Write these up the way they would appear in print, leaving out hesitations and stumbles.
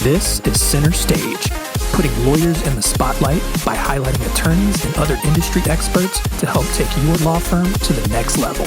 This is Center Stage, putting lawyers in the spotlight by highlighting attorneys and other industry experts to help take your law firm to the next level.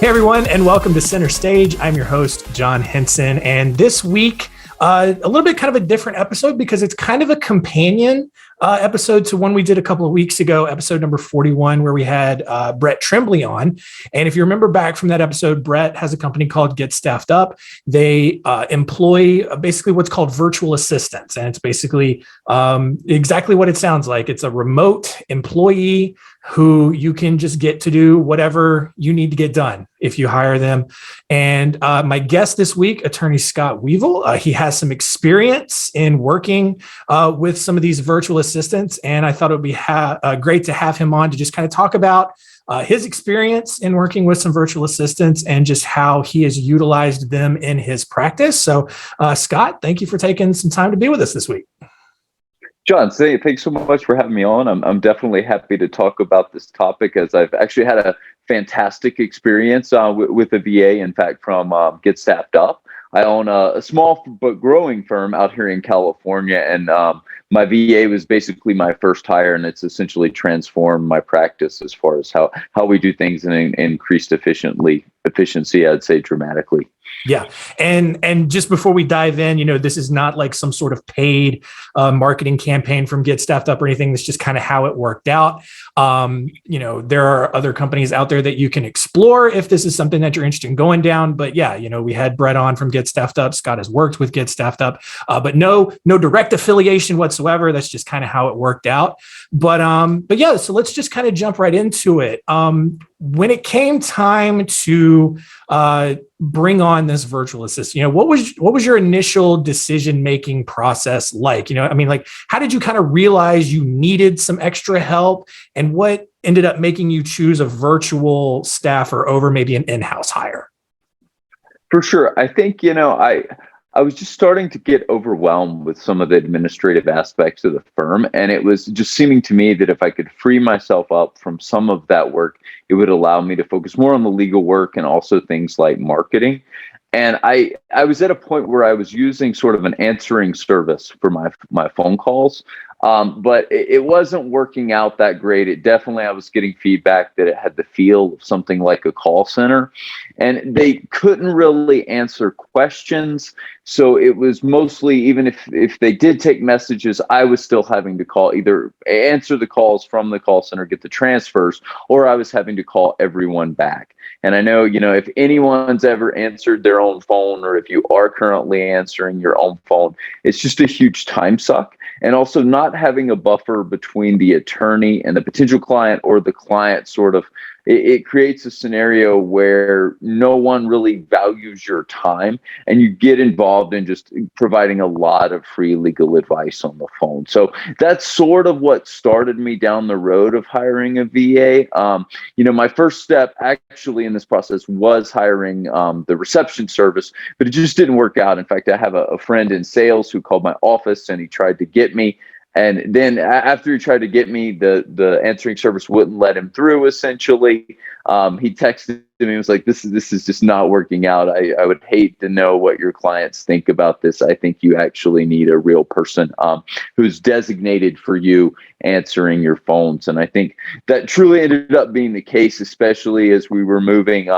Hey everyone, and welcome to Center Stage. I'm your host, John Henson, and this week, a little bit kind of a different episode because it's kind of a companion episode to one we did a couple of weeks ago, episode number 41, where we had Brett Trembly on. And if you remember back from that episode, Brett has a company called Get Staffed Up. They employ basically what's called virtual assistants. And it's basically exactly what it sounds like. It's a remote employee who you can just get to do whatever you need to get done if you hire them. And my guest this week, attorney Scott Weavile, he has some experience in working with some of these virtual assistants. And I thought it would be great to have him on to just kind of talk about his experience in working with some virtual assistants and just how he has utilized them in his practice. So Scott, thank you for taking some time to be with us this week. John, thanks so much for having me on. I'm definitely happy to talk about this topic, as I've actually had a fantastic experience with a VA, in fact, from Get Staffed Up. I own a small but growing firm out here in California, and my VA was basically my first hire, and it's essentially transformed my practice as far as how we do things and increased efficiency, I'd say, dramatically. Yeah. And just before we dive in, this is not like some sort of paid marketing campaign from Get Staffed Up or anything. It's just kind of how it worked out. There are other companies out there that you can explore if this is something that you're interested in going down. But yeah, we had Brett on from Get Staffed Up. Scott has worked with Get Staffed Up, but no direct affiliation whatsoever. That's just kind of how it worked out. But yeah, so let's just kind of jump right into it. When it came time to bring on this virtual assistant, what was your initial decision-making process like? How did you kind of realize you needed some extra help, and what ended up making you choose a virtual staffer over maybe an in-house hire? For sure. I think, I was just starting to get overwhelmed with some of the administrative aspects of the firm. And it was just seeming to me that if I could free myself up from some of that work, it would allow me to focus more on the legal work and also things like marketing. And I was at a point where I was using sort of an answering service for my phone calls. But it wasn't working out that great. I was getting feedback that it had the feel of something like a call center, and they couldn't really answer questions. So it was mostly, even if they did take messages, I was still having to call, either answer the calls from the call center, get the transfers, or I was having to call everyone back. And I know, if anyone's ever answered their own phone, or if you are currently answering your own phone, it's just a huge time suck. And also not having a buffer between the attorney and the potential client, or the client it creates a scenario where no one really values your time, and you get involved in just providing a lot of free legal advice on the phone. So that's sort of what started me down the road of hiring a VA. My first step actually in this process was hiring the reception service, but it just didn't work out. In fact, I have a friend in sales who called my office, and he tried to get me. And then after he tried to get me, the answering service wouldn't let him through, essentially. He texted me and was like, this is just not working out. I would hate to know what your clients think about this. I think you actually need a real person who's designated for you answering your phones. And I think that truly ended up being the case, especially as we were moving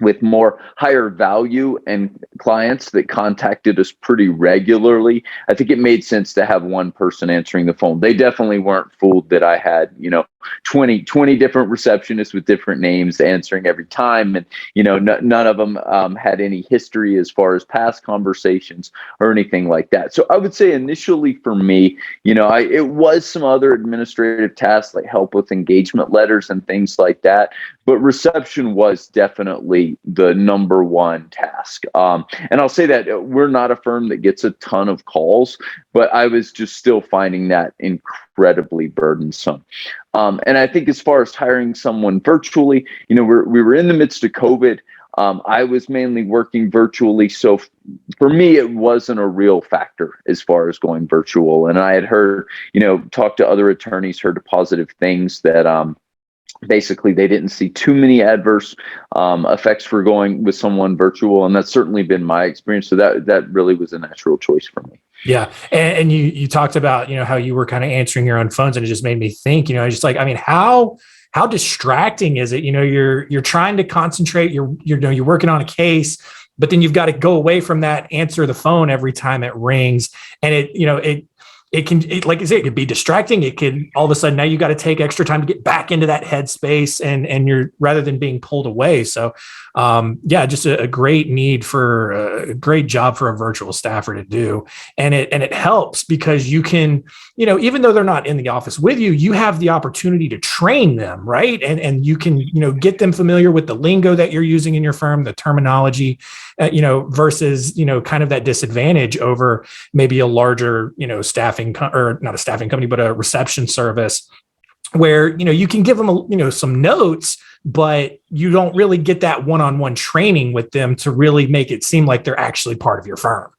with more higher value and clients that contacted us pretty regularly. I think it made sense to have one person answering the phone. They definitely weren't fooled that I had, 20 different receptionists with different names answering every time. And, none of them had any history as far as past conversations or anything like that. So I would say initially for me, it was some other administrative tasks like help with engagement letters and things like that. But reception was definitely the number one task. And I'll say that we're not a firm that gets a ton of calls, but I was just still finding that incredibly burdensome. And I think as far as hiring someone virtually, we were in the midst of COVID. I was mainly working virtually. So for me, it wasn't a real factor as far as going virtual. And I had heard, talked to other attorneys, heard positive things that basically they didn't see too many adverse effects for going with someone virtual, and that's certainly been my experience. So that really was a natural choice for me. Yeah. And you talked about, how you were kind of answering your own phones, and it just made me think, just like, I mean, how distracting is it? You're trying to concentrate, you're working on a case, but then you've got to go away from that, answer the phone every time it rings. And like I say, it could be distracting. It could all of a sudden now you got to take extra time to get back into that headspace, and you're rather than being pulled away. So, just a great need for a great job for a virtual staffer to do, and it helps because you can, even though they're not in the office with you, you have the opportunity to train them, right? And you can, get them familiar with the lingo that you're using in your firm, the terminology, versus kind of that disadvantage over maybe a larger or not a staffing company, but a reception service where, you can give them, some notes, but you don't really get that one-on-one training with them to really make it seem like they're actually part of your firm.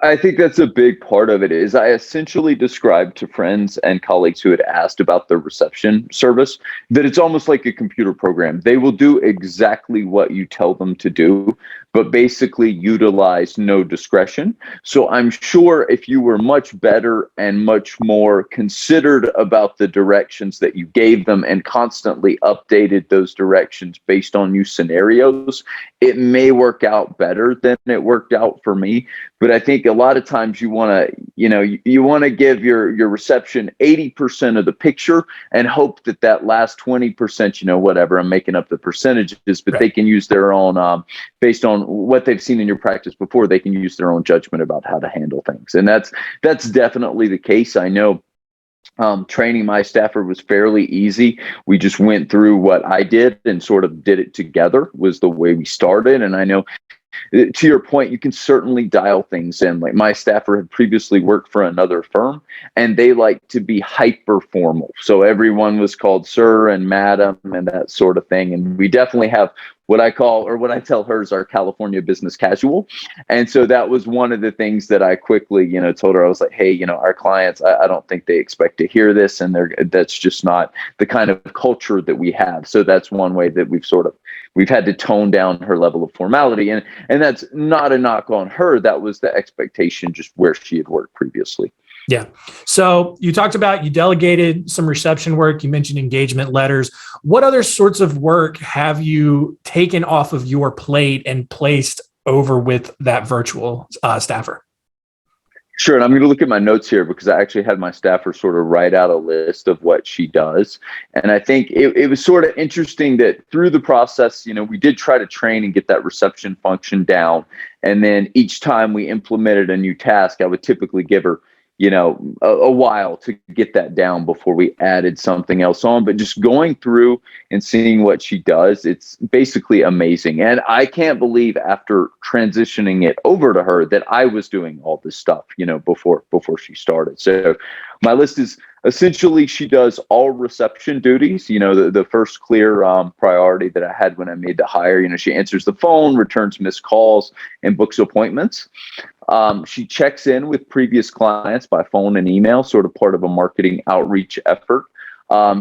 I think that's a big part of it. Is I essentially described to friends and colleagues who had asked about the reception service that it's almost like a computer program. They will do exactly what you tell them to do, but basically utilize no discretion. So I'm sure if you were much better and much more considered about the directions that you gave them and constantly updated those directions based on new scenarios, it may work out better than it worked out for me. But I think a lot of times you want to give your reception 80% of the picture and hope that last 20%, whatever, I'm making up the percentages, but they can use their own, based on what they've seen in your practice before, they can use their own judgment about how to handle things. And that's definitely the case. I know training my staffer was fairly easy. We just went through what I did and sort of did it together was the way we started. And I know, to your point, you can certainly dial things in. Like my staffer had previously worked for another firm, and they like to be hyper formal. So everyone was called sir and madam and that sort of thing. And we definitely have what I call, or what I tell her, is our California business casual. And so that was one of the things that I quickly, told her. I was like, hey, our clients, I don't think they expect to hear this, and that's just not the kind of culture that we have. So that's one way that we've had to tone down her level of formality. And that's not a knock on her. That was the expectation just where she had worked previously. Yeah. So you talked about you delegated some reception work. You mentioned engagement letters. What other sorts of work have you taken off of your plate and placed over with that virtual staffer? Sure. And I'm going to look at my notes here because I actually had my staffer sort of write out a list of what she does. And I think it was sort of interesting that through the process, we did try to train and get that reception function down. And then each time we implemented a new task, I would typically give her a while to get that down before we added something else on. But just going through and seeing what she does, it's basically amazing. And I can't believe after transitioning it over to her that I was doing all this stuff, before she started. So my list is essentially she does all reception duties, the first clear priority that I had when I made the hire. She answers the phone, returns missed calls, and books appointments. She checks in with previous clients by phone and email, sort of part of a marketing outreach effort.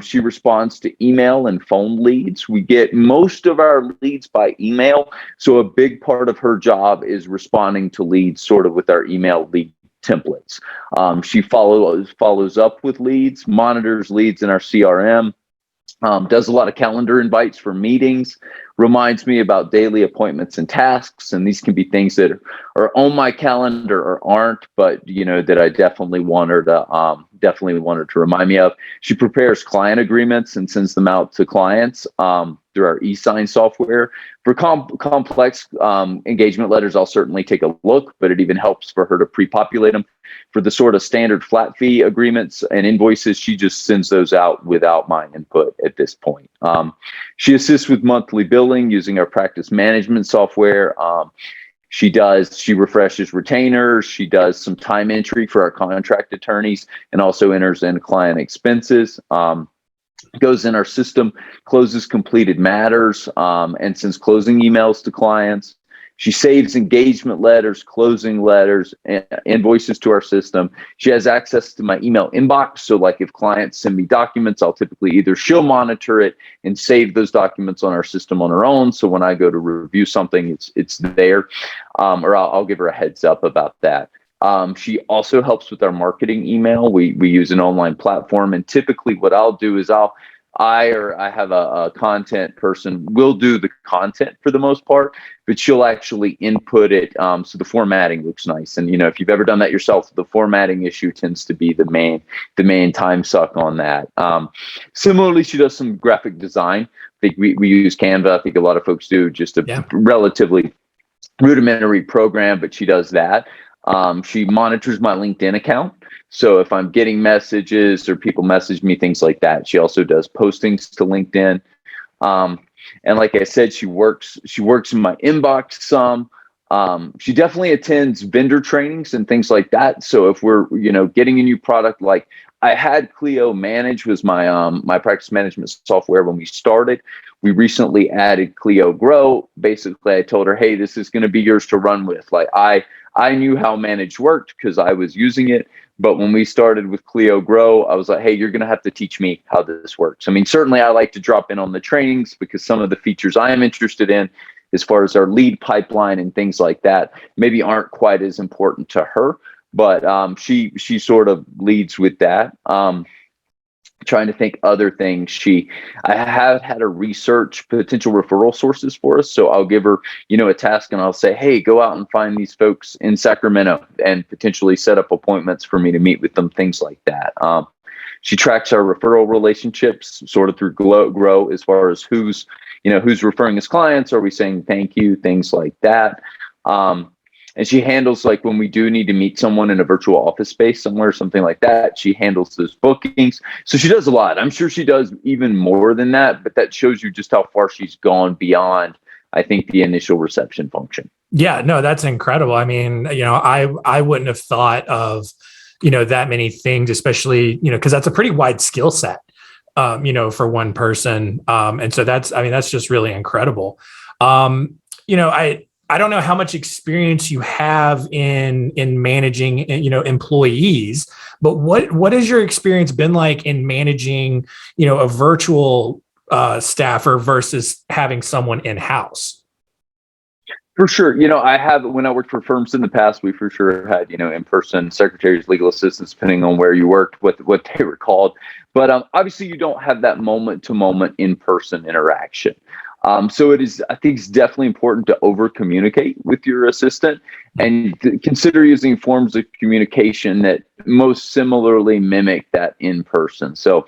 She responds to email and phone leads. We get most of our leads by email. So a big part of her job is responding to leads sort of with our email lead templates. She follows up with leads, monitors leads in our CRM, does a lot of calendar invites for meetings, reminds me about daily appointments and tasks. And these can be things that are on my calendar or aren't, but that I definitely want her to remind me of. She prepares client agreements and sends them out to clients through our e-sign software. For complex engagement letters, I'll certainly take a look, but it even helps for her to pre-populate them. For the sort of standard flat fee agreements and invoices, she just sends those out without my input at this point. She assists with monthly billing using our practice management software. She refreshes retainers. She does some time entry for our contract attorneys and also enters in client expenses. Goes in our system, closes completed matters, and sends closing emails to clients. She saves engagement letters, closing letters, and invoices to our system. She has access to my email inbox. So like if clients send me documents, I'll typically she'll monitor it and save those documents on our system on her own. So when I go to review something, it's there, or I'll give her a heads up about that. She also helps with our marketing email. We use an online platform, and typically what I'll do is I have a content person will do the content for the most part, but she'll actually input it so the formatting looks nice. And if you've ever done that yourself, the formatting issue tends to be the main time suck on that. Similarly, she does some graphic design. I think we use Canva. I think a lot of folks do, just a relatively rudimentary program, but she does that. She monitors my LinkedIn account. So if I'm getting messages or people message me, things like that. She also does postings to LinkedIn. And like I said, she works in my inbox some. She definitely attends vendor trainings and things like that. So if we're, getting a new product, like I had Clio Manage was my practice management software when we started. We recently added Clio Grow. Basically, I told her, hey, this is going to be yours to run with. Like I knew how Manage worked because I was using it. But when we started with Clio Grow, I was like, hey, you're going to have to teach me how this works. I mean, certainly I like to drop in on the trainings because some of the features I am interested in, as far as our lead pipeline and things like that, maybe aren't quite as important to her. But she sort of leads with that. Trying to think other things. I have had her research potential referral sources for us. So I'll give her, a task and I'll say, hey, go out and find these folks in Sacramento and potentially set up appointments for me to meet with them, things like that. She tracks our referral relationships sort of through Grow as far as who's referring as clients. Are we saying thank you? Things like that. And she handles, like, when we do need to meet someone in a virtual office space somewhere, something like that, she handles those bookings. So she does a lot. I'm sure she does even more than that, but that shows you just how far she's gone beyond, I think, the initial reception function. Yeah, no, that's incredible. I mean, I wouldn't have thought of, that many things, especially, because that's a pretty wide skill set, for one person. And so that's just really incredible. I don't know how much experience you have in managing, employees, but what has your experience been like in managing, a virtual staffer versus having someone in-house? For sure. I have, when I worked for firms in the past, we for sure had, in-person secretaries, legal assistants, depending on where you worked, what they were called. But obviously you don't have that moment to moment in-person interaction. So I think it's definitely important to over communicate with your assistant and consider using forms of communication that most similarly mimic that in person. So,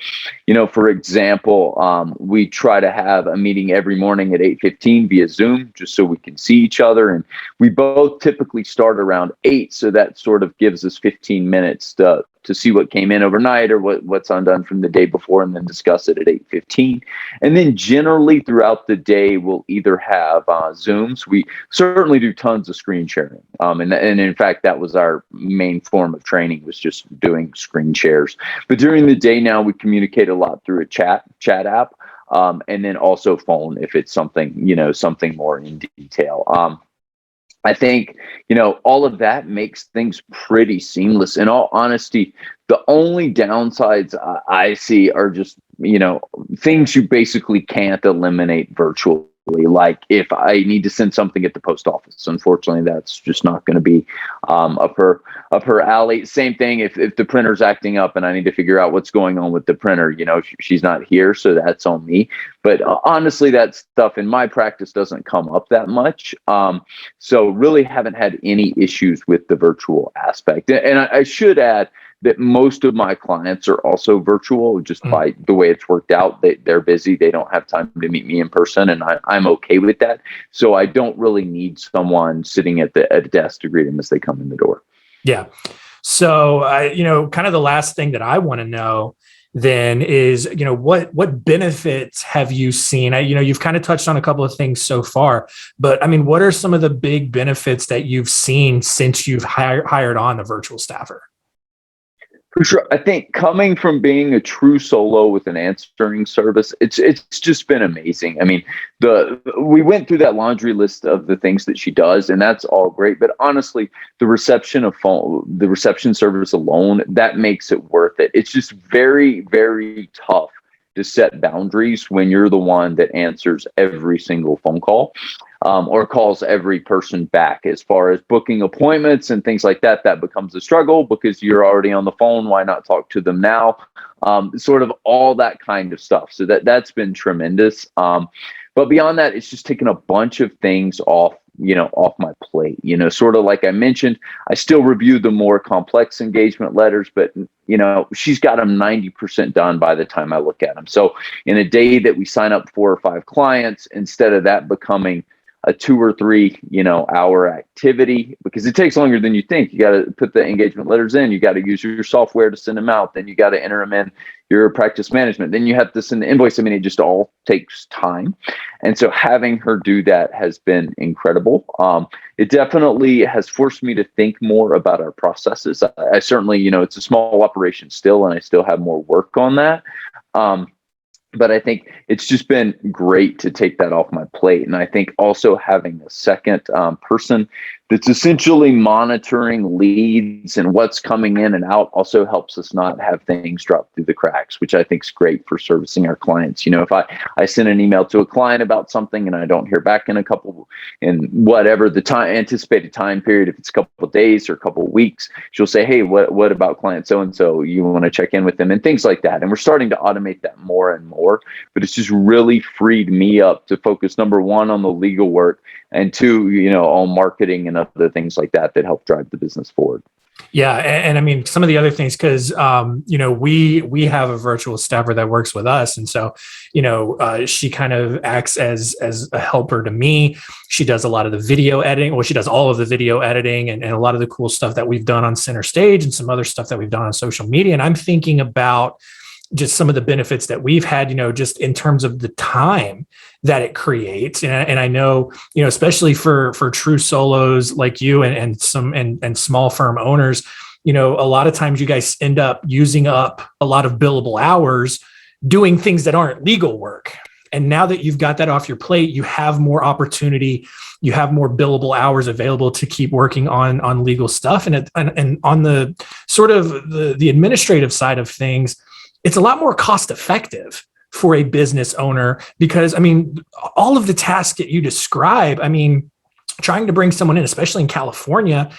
for example, we try to have a meeting every morning at 8:15 via Zoom, just so we can see each other. And we both typically start around 8. So that sort of gives us 15 minutes to see what came in overnight or what's undone from the day before, and then discuss it at 8:15. And then generally throughout the day, we'll either have Zooms. We certainly do tons of screen sharing. And in fact, that was our main form of training, was just doing screen shares. But during the day now, we communicate a lot through a chat app, and then also phone if it's something more in detail. I think, all of that makes things pretty seamless. In all honesty, the only downsides I see are just, things you basically can't eliminate virtually. Like if I need to send something at the post office, unfortunately, that's just not going to be up her alley. Same thing if the printer's acting up and I need to figure out what's going on with the printer. She's not here, so that's on me. But honestly, that stuff in my practice doesn't come up that much. So really haven't had any issues with the virtual aspect. And I should add that most of my clients are also virtual, just by the way it's worked out. They're busy. They don't have time to meet me in person, and I'm okay with that. So I don't really need someone sitting at a desk to greet them as they come in the door. Yeah. So, kind of the last thing that I want to know then is, what benefits have you seen? You've kind of touched on a couple of things so far, but I mean, what are some of the big benefits that you've seen since you've hired on the virtual staffer? For sure. I think coming from being a true solo with an answering service, it's just been amazing. I mean, we went through that laundry list of the things that she does, and that's all great. But honestly, the reception service alone, that makes it worth it. It's just very, very tough to set boundaries when you're the one that answers every single phone call. Or calls every person back. As far as booking appointments and things like that, that becomes a struggle because you're already on the phone. Why not talk to them now? Sort of all that kind of stuff. So that's been tremendous. But beyond that, it's just taken a bunch of things off my plate. Sort of like I mentioned, I still review the more complex engagement letters, but she's got them 90% done by the time I look at them. So in a day that we sign up 4 or 5 clients, instead of that becoming a 2 or 3 hour activity, because it takes longer than you think. You got to put the engagement letters in, you got to use your software to send them out, then you got to enter them in your practice management, then you have to send the invoice. I mean, it just all takes time. And so having her do that has been incredible. It definitely has forced me to think more about our processes. I certainly, it's a small operation still, and I still have more work on that. But I think it's just been great to take that off my plate. And I think also having a second person that's essentially monitoring leads and what's coming in and out also helps us not have things drop through the cracks, which I think is great for servicing our clients. If I send an email to a client about something and I don't hear back in whatever the anticipated time period, if it's a couple of days or a couple of weeks, she'll say, hey, what about client so-and-so? You want to check in with them and things like that. And we're starting to automate that more and more, but it's just really freed me up to focus, number one, on the legal work, and 2, on marketing and other things like that help drive the business forward. Yeah. And I mean, some of the other things, because, we have a virtual staffer that works with us. And so, she kind of acts as a helper to me. She does a lot of the video editing. Well, she does all of the video editing and a lot of the cool stuff that we've done on Center Stage and some other stuff that we've done on social media. And I'm thinking about just some of the benefits that we've had, just in terms of the time that it creates. And I know, especially for true solos like you and small firm owners, a lot of times you guys end up using up a lot of billable hours doing things that aren't legal work. And now that you've got that off your plate, you have more opportunity, you have more billable hours available to keep working on legal stuff. And on the sort of the administrative side of things, it's a lot more cost effective for a business owner because, I mean, all of the tasks that you describe, I mean, trying to bring someone in, especially in California,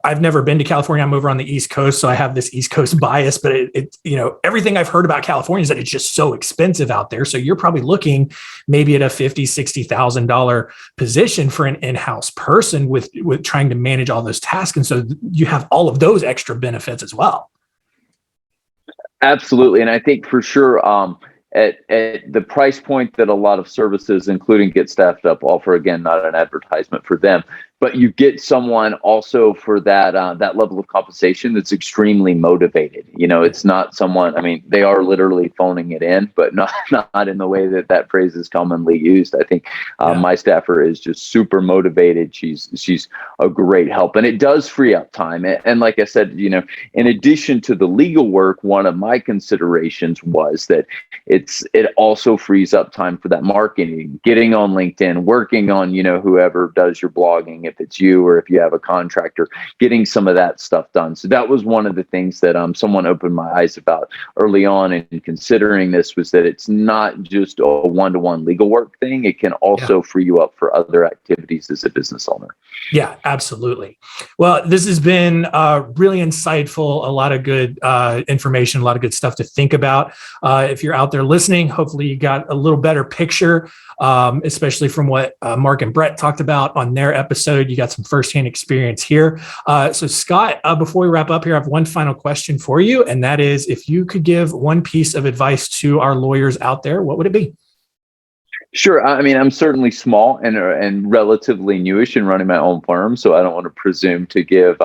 I've never been to California. I'm over on the East Coast, so I have this East Coast bias, but everything I've heard about California is that it's just so expensive out there. So you're probably looking maybe at a $50,000, $60,000 position for an in-house person with trying to manage all those tasks. And so you have all of those extra benefits as well. Absolutely. And I think for sure, at the price point that a lot of services, including Get Staffed Up, offer, again, not an advertisement for them, but you get someone also for that level of compensation that's extremely motivated. It's not someone, I mean, they are literally phoning it in, but not in the way that phrase is commonly used. I think my staffer is just super motivated. She's a great help, and it does free up time. And like I said, in addition to the legal work, one of my considerations was that it also frees up time for that marketing, getting on LinkedIn, working on, whoever does your blogging, if it's you or if you have a contractor, getting some of that stuff done. So that was one of the things that someone opened my eyes about early on in considering this, was that it's not just a one-to-one legal work thing. It can also free you up for other activities as a business owner. Yeah, absolutely. Well, this has been really insightful, a lot of good information, a lot of good stuff to think about. If you're out there listening, hopefully you got a little better picture, especially from what Mark and Brett talked about on their episode. You got some firsthand experience here. So Scott, before we wrap up here, I have one final question for you. And that is, if you could give one piece of advice to our lawyers out there, what would it be? Sure. I mean, I'm certainly small and relatively newish in running my own firm, so I don't want to presume to give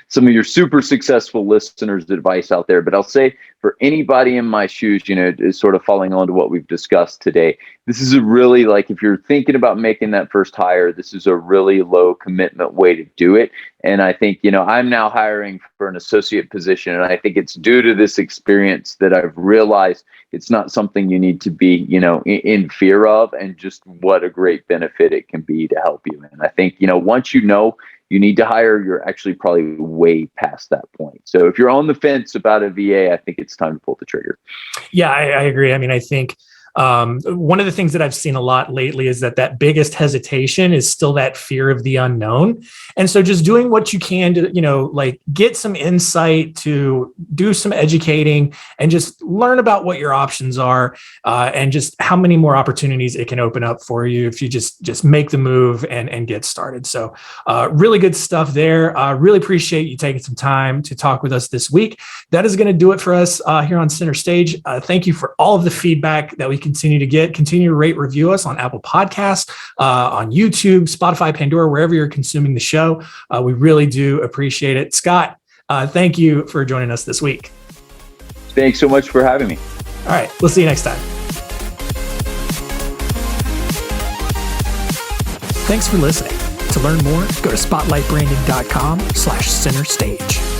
some of your super successful listeners advice out there. But I'll say, for anybody in my shoes, is sort of falling on to what we've discussed today, this is a really, like, if you're thinking about making that first hire, this is a really low commitment way to do it. And I think, I'm now hiring for an associate position. And I think it's due to this experience that I've realized it's not something you need to be, in fear of, and just what a great benefit it can be to help you. And I think, once you need to hire, you're actually probably way past that point. So if you're on the fence about a VA, I think it's time to pull the trigger. Yeah, I agree. I mean, I think one of the things that I've seen a lot lately is that biggest hesitation is still that fear of the unknown. And so just doing what you can to, get some insight, to do some educating, and just learn about what your options are, and just how many more opportunities it can open up for you if you just make the move and get started. So really good stuff there. Really appreciate you taking some time to talk with us this week. That is going to do it for us here on Center Stage. Thank you for all of the feedback that we continue to rate, review us on Apple Podcasts, on YouTube, Spotify, Pandora, wherever you're consuming the show. We really do appreciate it. Scott, thank you for joining us this week. Thanks so much for having me. All right, we'll see you next time. Thanks for listening. To learn more, go to spotlightbranding.com/centerstage.